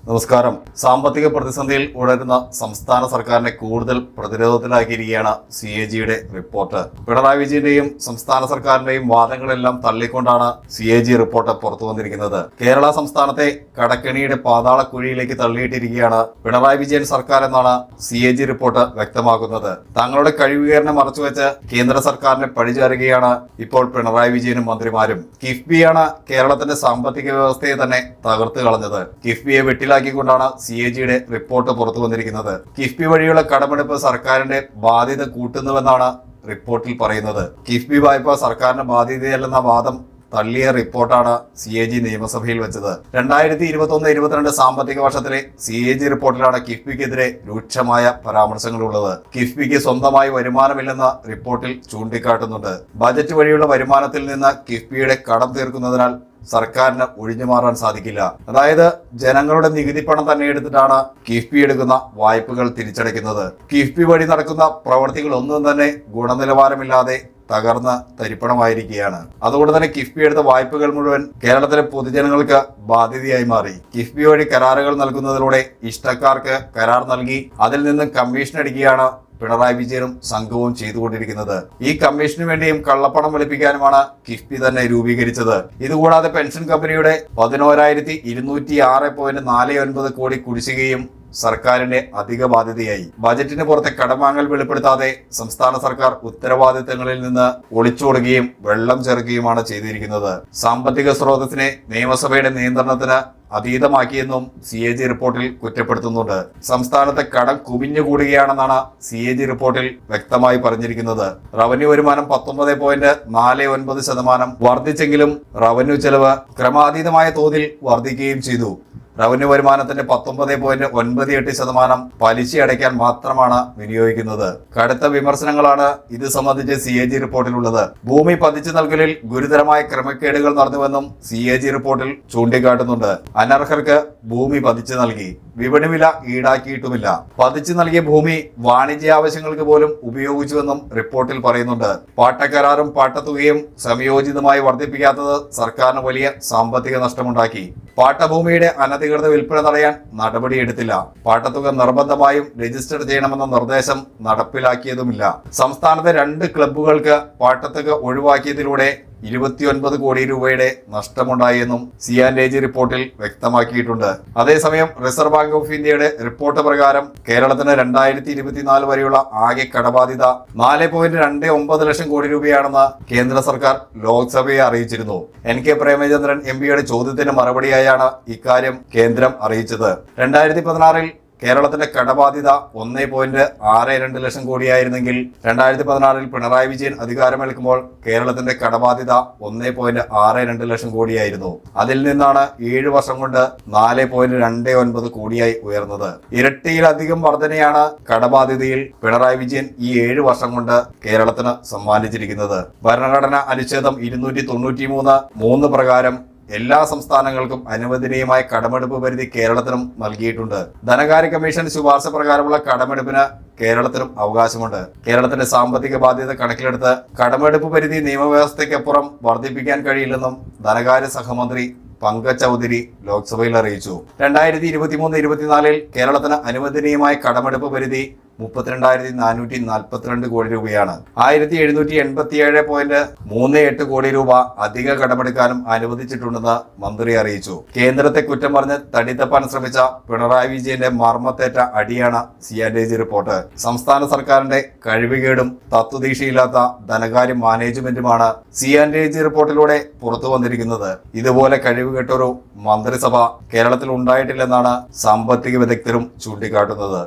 നമസ്കാരം. സാമ്പത്തിക പ്രതിസന്ധിയിൽ ഉഴരുന്ന സംസ്ഥാന സർക്കാരിനെ കൂടുതൽ പ്രതിരോധത്തിലാക്കിയിരിക്കുകയാണ് CAGയുടെ റിപ്പോർട്ട്. പിണറായി വിജയന്റെയും സംസ്ഥാന സർക്കാരിന്റെയും വാദങ്ങളെല്ലാം തള്ളിക്കൊണ്ടാണ് CAG റിപ്പോർട്ട് പുറത്തു വന്നിരിക്കുന്നത്. കേരള സംസ്ഥാനത്തെ കടക്കെണിയുടെ പാതാള കുഴിയിലേക്ക് തള്ളിയിട്ടിരിക്കുകയാണ് പിണറായി വിജയൻ സർക്കാർ എന്നാണ് CAG റിപ്പോർട്ട് വ്യക്തമാക്കുന്നത്. തങ്ങളുടെ കഴിവുകേറിനെ മറച്ചുവെച്ച് കേന്ദ്ര സർക്കാരിനെ പഴിചാരുകയാണ് ഇപ്പോൾ പിണറായി വിജയനും മന്ത്രിമാരും. കിഫ്ബിയാണ് കേരളത്തിന്റെ സാമ്പത്തിക വ്യവസ്ഥയെ തന്നെ തകർത്ത് കളഞ്ഞത്. കിഫ്ബിയെ ാക്കിക്കൊണ്ടാണ് CAGയുടെ റിപ്പോർട്ട് പുറത്തു വന്നിരിക്കുന്നത്. കിഫ്ബി വഴിയുള്ള കടമെടുപ്പ് സർക്കാരിന്റെ ബാധ്യത കൂട്ടുന്നുവെന്നാണ് റിപ്പോർട്ടിൽ പറയുന്നത്. കിഫ്ബി വായ്പ സർക്കാരിന്റെ ബാധ്യതയല്ലെന്ന വാദം തള്ളിയ റിപ്പോർട്ടാണ് CAG നിയമസഭയിൽ വെച്ചത്. 2021-22 സാമ്പത്തിക വർഷത്തിലെ CAG റിപ്പോർട്ടിലാണ് കിഫ്ബിക്കെതിരെ രൂക്ഷമായ പരാമർശങ്ങളുള്ളത്. കിഫ്ബിക്ക് സ്വന്തമായി വരുമാനമില്ലെന്ന റിപ്പോർട്ടിൽ ചൂണ്ടിക്കാട്ടുന്നുണ്ട്. ബജറ്റ് വഴിയുള്ള വരുമാനത്തിൽ നിന്ന് കിഫ്ബിയുടെ കടം തീർക്കുന്നതിനാൽ സർക്കാരിന് ഒഴിഞ്ഞുമാറാൻ സാധിക്കില്ല. അതായത് ജനങ്ങളുടെ നികുതി പണം തന്നെ എടുത്തിട്ടാണ് കിഫ്ബി എടുക്കുന്ന വായ്പകൾ തിരിച്ചടയ്ക്കുന്നത്. കിഫ്ബി വഴി നടക്കുന്ന പ്രവർത്തികൾ ഒന്നും തന്നെ ഗുണനിലവാരമില്ലാതെ തകർന്ന തരിപ്പണമായിരിക്കുകയാണ്. അതുകൊണ്ട് തന്നെ കിഫ്ബി എടുത്ത വായ്പകൾ മുഴുവൻ കേരളത്തിലെ പൊതുജനങ്ങൾക്ക് ബാധ്യതയായി മാറി. കിഫ്ബി വഴി കരാറുകൾ നൽകുന്നതിലൂടെ ഇഷ്ടക്കാർക്ക് കരാർ നൽകി അതിൽ നിന്ന് കമ്മീഷൻ അടിക്കുകയാണ് പിണറായി വിജയനും സംഘവും ചെയ്തുകൊണ്ടിരിക്കുന്നത്. ഈ കമ്മീഷന് വേണ്ടിയും കള്ളപ്പണം വെളുപ്പിക്കാനുമാണ് കിഫ്ബി തന്നെ രൂപീകരിച്ചത്. ഇതുകൂടാതെ പെൻഷൻ കമ്പനിയുടെ 11,206.49 കോടി കുടിശ്ശികയും സർക്കാരിന്റെ അധിക ബാധ്യതയായി. ബജറ്റിന് പുറത്തെ കടം വാങ്ങൽ വെളിപ്പെടുത്താതെ സംസ്ഥാന സർക്കാർ ഉത്തരവാദിത്തങ്ങളിൽ നിന്ന് ഒളിച്ചോടുകയും വെള്ളം ചേർക്കുകയുമാണ് ചെയ്തിരിക്കുന്നത്. സാമ്പത്തിക സ്രോതസ്സിനെ നിയമസഭയുടെ നിയന്ത്രണത്തിന് അതീതമാക്കിയെന്നും CAG റിപ്പോർട്ടിൽ കുറ്റപ്പെടുത്തുന്നുണ്ട്. സംസ്ഥാനത്തെ കടം കുമിഞ്ഞുകൂടുകയാണെന്നാണ് CAG റിപ്പോർട്ടിൽ വ്യക്തമായി പറഞ്ഞിരിക്കുന്നത്. റവന്യൂ വരുമാനം 19.49% വർദ്ധിച്ചെങ്കിലും റവന്യൂ ചെലവ് ക്രമാതീതമായ തോതിൽ വർദ്ധിക്കുകയും ചെയ്തു. റവന്യൂ വരുമാനത്തിന്റെ 19.98% പലിശ അടയ്ക്കാൻ മാത്രമാണ് വിനിയോഗിക്കുന്നത്. കടുത്ത വിമർശനങ്ങളാണ് ഇത് സംബന്ധിച്ച് CAG റിപ്പോർട്ടിലുള്ളത്. ഭൂമി പതിച്ചു നൽകലിൽ ഗുരുതരമായ ക്രമക്കേടുകൾ നടന്നുവെന്നും CAG റിപ്പോർട്ടിൽ ചൂണ്ടിക്കാട്ടുന്നുണ്ട്. അനർഹർക്ക് ഭൂമി പതിച്ചു നൽകി, വിപണി വില ഈടാക്കിയിട്ടുമില്ല. പതിച്ചു നൽകിയ ഭൂമി വാണിജ്യ ആവശ്യങ്ങൾക്ക് പോലും ഉപയോഗിച്ചുവെന്നും റിപ്പോർട്ടിൽ പറയുന്നുണ്ട്. പാട്ടക്കരാറും പാട്ടത്തുകയും സംയോജിതമായി വർദ്ധിപ്പിക്കാത്തത് സർക്കാരിന് വലിയ സാമ്പത്തിക നഷ്ടമുണ്ടാക്കി. പാട്ടഭൂമിയുടെ അനധികൃത വിൽപ്പന തടയാൻ നടപടിയെടുത്തില്ല. പാട്ടത്തുക നിർബന്ധമായും രജിസ്റ്റർ ചെയ്യണമെന്ന നിർദ്ദേശം നടപ്പിലാക്കിയതുമില്ല. സംസ്ഥാനത്തെ 2 ക്ലബ്ബുകൾക്ക് പാട്ടത്തുക ഒഴിവാക്കിയതിലൂടെ 29 കോടി രൂപയുടെ നഷ്ടമുണ്ടായെന്നും CAG റിപ്പോർട്ടിൽ വ്യക്തമാക്കിയിട്ടുണ്ട്. അതേസമയം റിസർവ് ബാങ്ക് ഓഫ് ഇന്ത്യയുടെ റിപ്പോർട്ട് പ്രകാരം കേരളത്തിന് 2024 വരെയുള്ള ആകെ കടബാധ്യത 4.29 ലക്ഷം കോടി രൂപയാണെന്ന് കേന്ദ്ര സർക്കാർ ലോക്സഭയെ അറിയിച്ചിരുന്നു. NK പ്രേമചന്ദ്രൻ MPയുടെ ചോദ്യത്തിന് മറുപടിയായാണ് ഇക്കാര്യം കേന്ദ്രം അറിയിച്ചത്. 2016-ൽ കേരളത്തിന്റെ കടബാധ്യത 1.62 ലക്ഷം കോടിയായിരുന്നെങ്കിൽ 2016-ൽ പിണറായി വിജയൻ അധികാരമേൽക്കുമ്പോൾ കേരളത്തിന്റെ കടബാധ്യത 1.62 ലക്ഷം കോടിയായിരുന്നു. അതിൽ നിന്നാണ് 7 വർഷം കൊണ്ട് 4.29 കോടിയായി ഉയർന്നത്. ഇരട്ടിയിലധികം വർധനയാണ് കടബാധ്യതയിൽ പിണറായി വിജയൻ ഈ 7 വർഷം കൊണ്ട് കേരളത്തിന് സമ്മാനിച്ചിരിക്കുന്നത്. ഭരണഘടനാ അനുച്ഛേദം 293(3) പ്രകാരം എല്ലാ സംസ്ഥാനങ്ങൾക്കും അനുവദനീയമായ കടമെടുപ്പ് പരിധി കേരളത്തിനും നൽകിയിട്ടുണ്ട്. ധനകാര്യ കമ്മീഷൻ ശുപാർശ പ്രകാരമുള്ള കടമെടുപ്പിന് കേരളത്തിനും അവകാശമുണ്ട്. കേരളത്തിന്റെ സാമ്പത്തിക ബാധ്യത കണക്കിലെടുത്ത് കടമെടുപ്പ് പരിധി നിയമവ്യവസ്ഥയ്ക്കപ്പുറം വർദ്ധിപ്പിക്കാൻ കഴിയില്ലെന്നും ധനകാര്യ സഹമന്ത്രി പങ്കജ് ചൗധരി ലോക്സഭയിൽ അറിയിച്ചു. 2023-24 കേരളത്തിന് അനുവദനീയമായ കടമെടുപ്പ് പരിധി 32,442 കോടി രൂപയാണ്. 1,787.38 കോടി രൂപ അധിക കടമെടുക്കാനും അനുവദിച്ചിട്ടുണ്ടെന്ന് മന്ത്രി അറിയിച്ചു. കേന്ദ്രത്തെ കുറ്റം പറഞ്ഞ് തടിത്തപ്പാൻ ശ്രമിച്ച പിണറായി വിജയന്റെ മർമ്മത്തേറ്റ അടിയാണ് CAG റിപ്പോർട്ട്. സംസ്ഥാന സർക്കാരിന്റെ കഴിവുകേടും തത്വദീക്ഷയില്ലാത്ത ധനകാര്യ മാനേജ്മെന്റുമാണ് CAG റിപ്പോർട്ടിലൂടെ പുറത്തു വന്നിരിക്കുന്നത്. ഇതുപോലെ കഴിവുകെട്ടൊരു മന്ത്രിസഭ കേരളത്തിൽ ഉണ്ടായിട്ടില്ലെന്നാണ് സാമ്പത്തിക വിദഗ്ധരും ചൂണ്ടിക്കാട്ടുന്നത്.